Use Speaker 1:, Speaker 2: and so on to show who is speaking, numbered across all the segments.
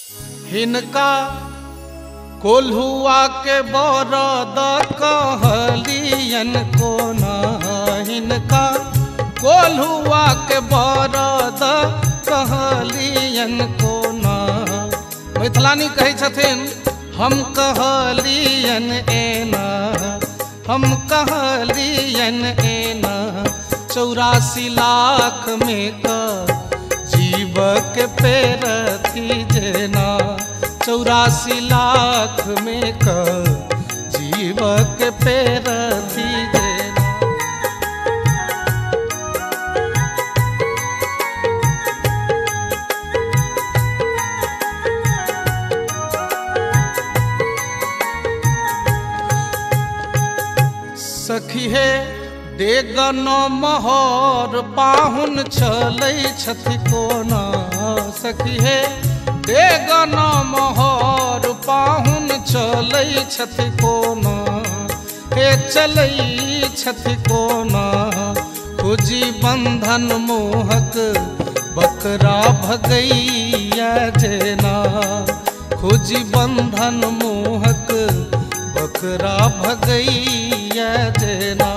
Speaker 1: हिनका कोल्हुआ के बरद कहलियन कोना, हिनका कोल्हुआ के बरद कहलियन कोना। मैथिलानी कहै छथिन हम कहलियन एना, हम कहलियन एना। 84 लाख में का जीव के पेरथी जेना, 84 लाख में का जीव के पेरथी जेना। सखी हे डेगन महर पाहुन चलै छथि कोना, सखी हे डेगन महर पाहुन चलै छथि कोना। हे चलै छथि कोना खोजी बंधन मोहक बकरा भगैया जेना, खोजी बंधन मोहक बकरा भगैया जेना।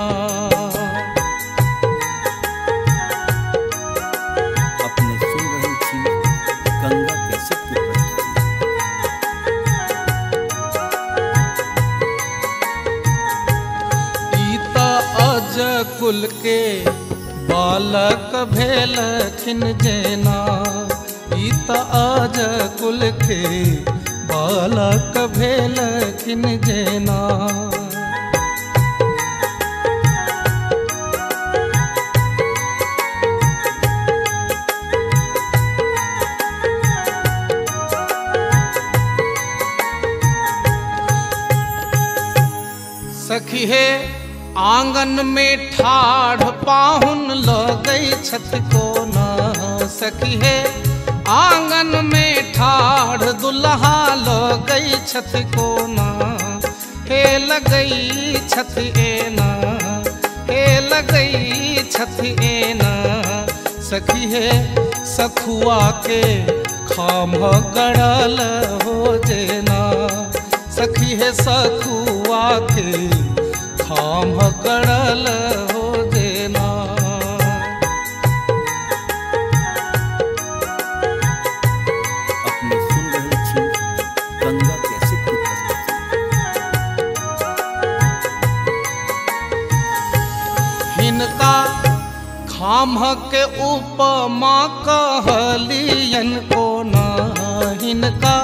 Speaker 2: अपने सुन रही थी गंगा कैसेट की प्रस्तुति।
Speaker 1: ईत अज कुल के बालक भेलखिन जेना, ईत अज कुल के बालक भेलखिन जेना। सखी हे आंगन में ठाढ़ पाहुन लगै छथि कोना, सखी हे आंगन में ठाढ़ दुल्हा लगै छथि कोना। हे लगै छथि एना, हे लगै छथि एना। सखी हे सखुआ के खाम गड़ल हो जेना, सखी हे सखुआ के खाम गड़ल हो जेना।
Speaker 2: अपने सुन रही थी गंगा कैसेट की प्रस्तुति।
Speaker 1: हिनका खाम के उपमा कहलियन कोना, हिनका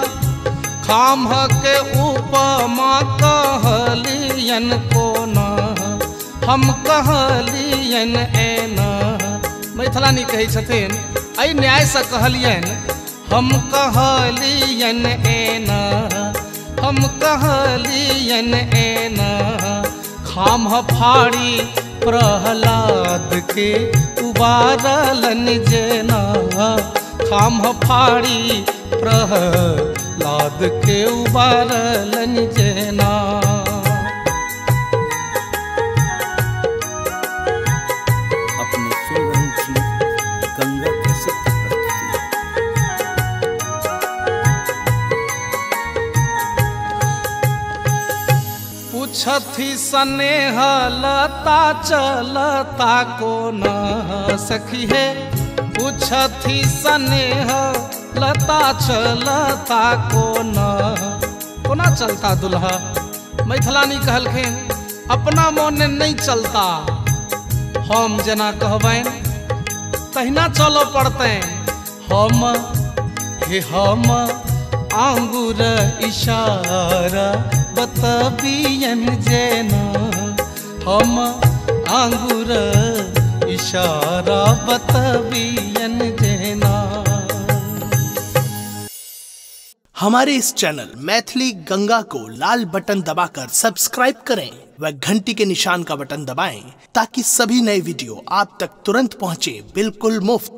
Speaker 1: खाम के उपमा कहलियन कोना। हम कहलियन एना। मैथिलानी कहै छथिन एहि न्याय से कहलियन हम कहलियन एना, हम कहलियन एना। खाम फाड़ी प्रहलाद के उबारलन जेना, खाम फाड़ी प्रहलाद के उबारलन जेना।
Speaker 2: अपने सुन रही थी गंगा कैसेट की प्रस्तुति।
Speaker 1: पूछथि स्नेह लता चलता कोना, सखी हे पूछथि स्नेह लता चलता कोना। कोना चलता दुल्हा? मैथिलानी कहलखिन अपना मोन नहीं चलता, हम जेना कहबैन तहिना चलो पड़ते। हम हे हम आंगुर इशारा बतबियन जेना, हम आंगुर इशारा बतबियन जेना।
Speaker 3: हमारे इस चैनल मैथिली गंगा को लाल बटन दबाकर सब्सक्राइब करें व घंटी के निशान का बटन दबाएं ताकि सभी नए वीडियो आप तक तुरंत पहुंचे बिल्कुल मुफ्त।